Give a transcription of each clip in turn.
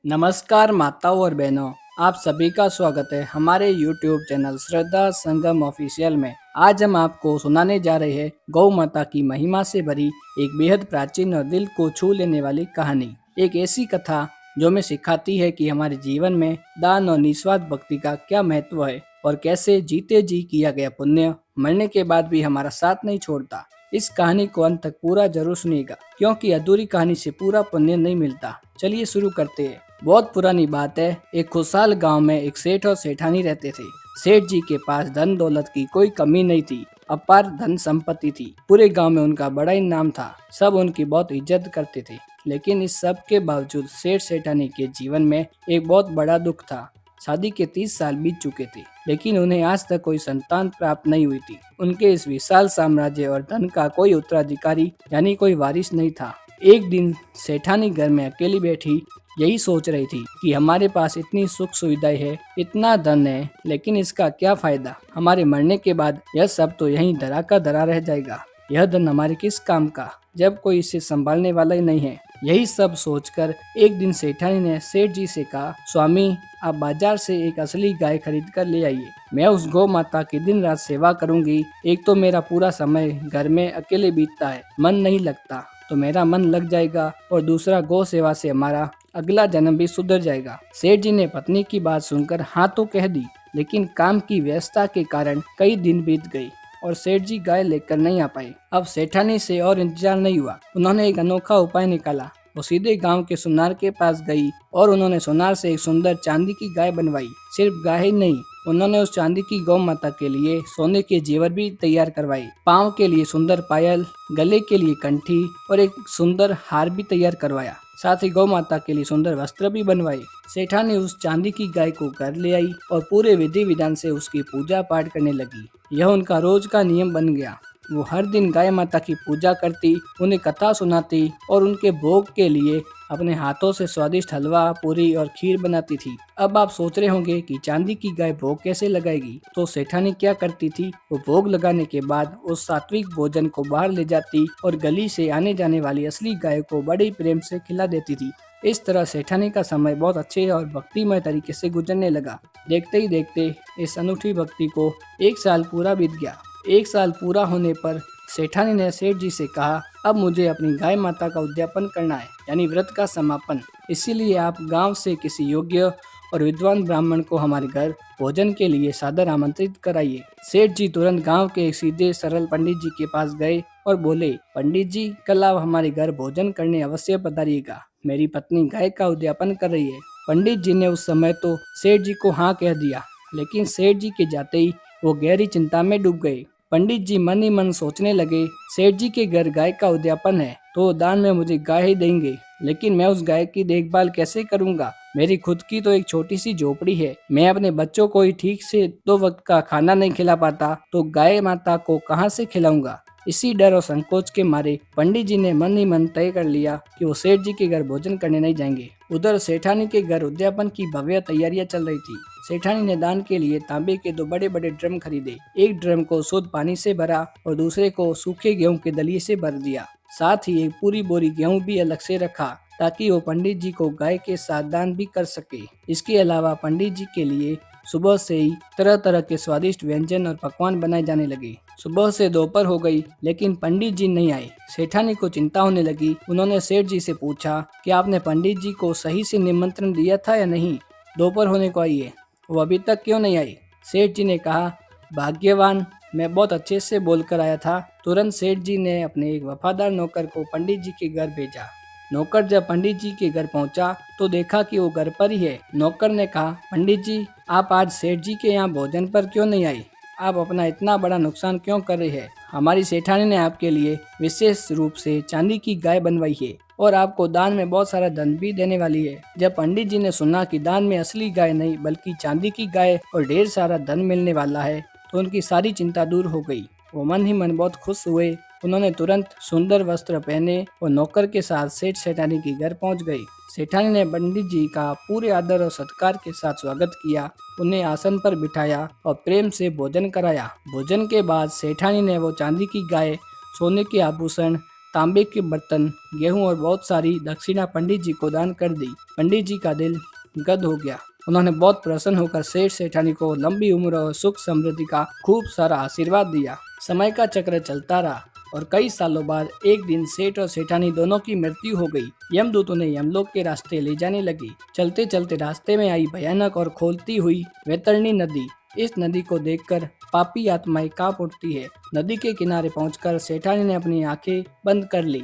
नमस्कार माताओं और बहनों, आप सभी का स्वागत है हमारे YouTube चैनल श्रद्धा संगम ऑफिशियल में। आज हम आपको सुनाने जा रहे हैं गौ माता की महिमा से भरी एक बेहद प्राचीन और दिल को छू लेने वाली कहानी। एक ऐसी कथा जो हमें सिखाती है कि हमारे जीवन में दान और निस्वार्थ भक्ति का क्या महत्व है और कैसे जीते जी किया गया पुण्य मरने के बाद भी हमारा साथ नहीं छोड़ता। इस कहानी को अंत तक पूरा जरूर सुनिएगा, क्योंकि अधूरी कहानी से पूरा पुण्य नहीं मिलता। चलिए शुरू करते हैं। बहुत पुरानी बात है। एक खुशहाल गांव में एक सेठ और सेठानी रहते थे। सेठ जी के पास धन दौलत की कोई कमी नहीं थी। अपार धन संपत्ति थी। पूरे गांव में उनका बड़ा ही नाम था। सब उनकी बहुत इज्जत करते थे। लेकिन इस सब के बावजूद सेठ सेठानी के जीवन में एक बहुत बड़ा दुख था। शादी के 30 साल बीत चुके थे, लेकिन उन्हें आज तक कोई संतान प्राप्त नहीं हुई थी। उनके इस विशाल साम्राज्य और धन का कोई उत्तराधिकारी यानी कोई वारिस नहीं था। एक दिन सेठानी घर में अकेली बैठी यही सोच रही थी कि हमारे पास इतनी सुख सुविधाएं है, इतना धन है, लेकिन इसका क्या फायदा। हमारे मरने के बाद यह सब तो यहीं धरा का धरा रह जाएगा। यह धन हमारे किस काम का, जब कोई इसे संभालने वाला ही नहीं है। यही सब सोचकर एक दिन सेठानी ने सेठ जी से कहा, स्वामी, आप बाजार से एक असली गाय खरीद कर ले आइए। मैं उस गौ माता की दिन रात सेवा करूंगी। एक तो मेरा पूरा समय घर में अकेले बीतता है, मन नहीं लगता, तो मेरा मन लग जाएगा, और दूसरा गौ सेवा से हमारा अगला जन्म भी सुधर जाएगा। सेठ जी ने पत्नी की बात सुनकर हाँ तो कह दी, लेकिन काम की व्यस्तता के कारण कई दिन बीत गई और सेठ जी गाय लेकर नहीं आ पाए। अब सेठानी से और इंतजार नहीं हुआ। उन्होंने एक अनोखा उपाय निकाला। वो सीधे गांव के सुनार के पास गई और उन्होंने सुनार से एक सुंदर चांदी की गाय बनवाई। सिर्फ गाय ही नहीं, उन्होंने उस चांदी की गौ माता के लिए सोने के जेवर भी तैयार करवाए। पाँव के लिए सुंदर पायल, गले के लिए कंठी और एक सुंदर हार भी तैयार करवाया। साथ ही गौ माता के लिए सुंदर वस्त्र भी बनवाए। सेठानी उस चांदी की गाय को घर ले आई और पूरे विधि विधान से उसकी पूजा पाठ करने लगी। यह उनका रोज का नियम बन गया। वो हर दिन गाय माता की पूजा करती, उन्हें कथा सुनाती और उनके भोग के लिए अपने हाथों से स्वादिष्ट हलवा, पूरी और खीर बनाती थी। अब आप सोच रहे होंगे कि चांदी की गाय भोग कैसे लगाएगी। तो सेठानी क्या करती थी, वो भोग लगाने के बाद उस सात्विक भोजन को बाहर ले जाती और गली से आने जाने वाली असली गाय को बड़े प्रेम से खिला देती थी। इस तरह सेठानी का समय बहुत अच्छे और भक्तिमय तरीके से गुजरने लगा। देखते ही देखते इस अनूठी भक्ति को 1 साल पूरा बीत गया। 1 साल पूरा होने पर सेठानी ने सेठ जी से कहा, अब मुझे अपनी गाय माता का उद्यापन करना है, यानी व्रत का समापन। इसीलिए आप गांव से किसी योग्य और विद्वान ब्राह्मण को हमारे घर भोजन के लिए सादर आमंत्रित कराइए। सेठ जी तुरंत गांव के एक सीधे सरल पंडित जी के पास गए और बोले, पंडित जी, कल आप हमारे घर भोजन करने अवश्य पधारिएगा। मेरी पत्नी गाय का उद्यापन कर रही है। पंडित जी ने उस समय तो सेठ जी को हाँ कह दिया, लेकिन सेठ जी के जाते ही वो गहरी चिंता में डूब गए। पंडित जी मन ही मन सोचने लगे, सेठ जी के घर गाय का उद्यापन है तो दान में मुझे गाय ही देंगे, लेकिन मैं उस गाय की देखभाल कैसे करूंगा। मेरी खुद की तो एक छोटी सी झोपड़ी है। मैं अपने बच्चों को ही ठीक से 2 वक्त का खाना नहीं खिला पाता, तो गाय माता को कहाँ से खिलाऊंगा। इसी डर और संकोच के मारे पंडित जी ने मन ही मन तय कर लिया कि वो सेठ जी के घर भोजन करने नहीं जाएंगे। उधर सेठानी के घर उद्यापन की भव्य तैयारियां चल रही थी। सेठानी ने दान के लिए तांबे के 2 बड़े बड़े ड्रम खरीदे। एक ड्रम को शुद्ध पानी से भरा और दूसरे को सूखे गेहूं के दलिए से भर दिया। साथ ही एक पूरी बोरी गेहूं भी अलग से रखा, ताकि वो पंडित जी को गाय के साथ दान भी कर सके। इसके अलावा पंडित जी के लिए सुबह से ही तरह तरह के स्वादिष्ट व्यंजन और पकवान बनाए जाने लगे। सुबह से दोपहर हो गई, लेकिन पंडित जी नहीं आए। सेठानी को चिंता होने लगी। उन्होंने सेठ जी से पूछा कि आपने पंडित जी को सही से निमंत्रण दिया था या नहीं, दोपहर होने को आई है, वो अभी तक क्यों नहीं आई। सेठ जी ने कहा, भाग्यवान, मैं बहुत अच्छे से बोलकर आया था। तुरंत सेठ जी ने अपने एक वफादार नौकर को पंडित जी के घर भेजा। नौकर जब पंडित जी के घर पहुंचा तो देखा कि वो घर पर ही है। नौकर ने कहा, पंडित जी, आप आज सेठ जी के यहाँ भोजन पर क्यों नहीं आए। आप अपना इतना बड़ा नुकसान क्यों कर रहे हैं। हमारी सेठानी ने आपके लिए विशेष रूप से चांदी की गाय बनवाई है और आपको दान में बहुत सारा धन भी देने वाली है। जब पंडित जी ने सुना कि दान में असली गाय नहीं बल्कि चांदी की गाय और ढेर सारा धन मिलने वाला है, तो उनकी सारी चिंता दूर हो गई। वो मन ही मन बहुत खुश हुए। उन्होंने तुरंत सुंदर वस्त्र पहने और नौकर के साथ सेठ सेठानी के घर पहुंच गए। सेठानी ने पंडित जी का पूरे आदर और सत्कार के साथ स्वागत किया, उन्हें आसन पर बिठाया और प्रेम से भोजन कराया। भोजन के बाद सेठानी ने वो चांदी की गाय, सोने के आभूषण, तांबे के बर्तन, गेहूं और बहुत सारी दक्षिणा पंडित जी को दान कर दी। पंडित जी का दिल गद हो गया। उन्होंने बहुत प्रसन्न होकर सेठ सेठानी को लंबी उम्र और सुख समृद्धि का खूब सारा आशीर्वाद दिया। समय का चक्र चलता रहा और कई सालों बाद एक दिन सेठ और सेठानी दोनों की मृत्यु हो गई। यमदूत उन्हें यमलोक के रास्ते ले जाने लगे। चलते चलते रास्ते में आई भयानक और खोलती हुई वैतरणी नदी। इस नदी को देखकर पापी आत्माएं कांप उठती है। नदी के किनारे पहुंचकर सेठानी ने अपनी आंखें बंद कर ली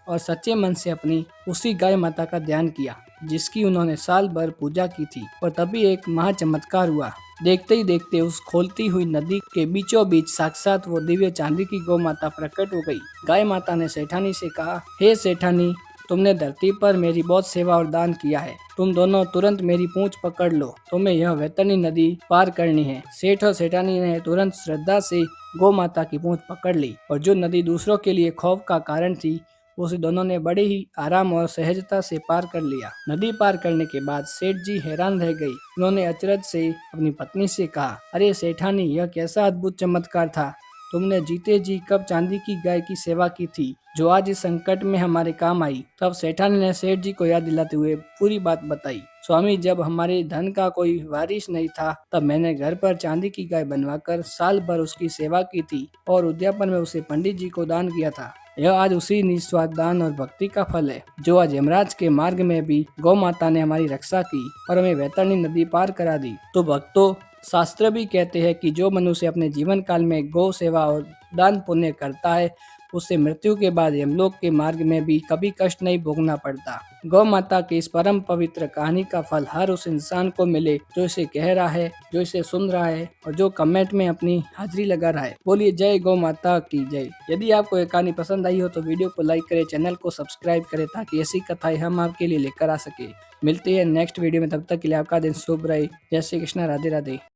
और सच्चे मन से अपनी उसी गाय माता का ध्यान किया जिसकी उन्होंने साल भर पूजा की थी। और तभी एक महा चमत्कार हुआ। देखते ही देखते उस खोलती हुई नदी के बीचों बीच साक्षात वो दिव्य चांदी की गौ माता प्रकट हो गई। गाय माता ने सेठानी से कहा, हे सेठानी, तुमने धरती पर मेरी बहुत सेवा और दान किया है। तुम दोनों तुरंत मेरी पूंछ पकड़ लो, तुम्हें यह वैतरणी नदी पार करनी है। सेठ और सेठानी ने तुरंत श्रद्धा से गौ माता की पूंछ पकड़ ली और जो नदी दूसरों के लिए खौफ का कारण थी उसे दोनों ने बड़े ही आराम और सहजता से पार कर लिया। नदी पार करने के बाद सेठ जी हैरान रह गई। उन्होंने अचरज से अपनी पत्नी से कहा, अरे सेठानी, यह कैसा अद्भुत चमत्कार था। तुमने जीते जी कब चांदी की गाय की सेवा की थी जो आज इस संकट में हमारे काम आई। तब सेठानी ने सेठ जी को याद दिलाते हुए पूरी बात बताई। स्वामी, जब हमारे धन का कोई वारिस नहीं था तब मैंने घर पर चांदी की गाय बनवाकर साल भर उसकी सेवा की थी और उद्यापन में उसे पंडित जी को दान किया था। यह आज उसी निस्वार्थ दान और भक्ति का फल है जो आज यमराज के मार्ग में भी गौ माता ने हमारी रक्षा की और हमें वैतरणी नदी पार करा दी। तो भक्तों, शास्त्र भी कहते हैं कि जो मनुष्य अपने जीवन काल में गौ सेवा और दान पुण्य करता है उससे मृत्यु के बाद यमलोक के मार्ग में भी कभी कष्ट नहीं भोगना पड़ता। गौ माता की इस परम पवित्र कहानी का फल हर उस इंसान को मिले जो इसे कह रहा है, जो इसे सुन रहा है और जो कमेंट में अपनी हाजिरी लगा रहा है। बोलिए जय गौ माता की जय। यदि आपको ये कहानी पसंद आई हो तो वीडियो को लाइक करें, चैनल को सब्सक्राइब करें ताकि ऐसी कथाएं हम आपके लिए लेकर आ सके। मिलते हैं नेक्स्ट वीडियो में, तब तक के लिए आपका दिन शुभ रहे। जय श्री कृष्णा, राधे राधे।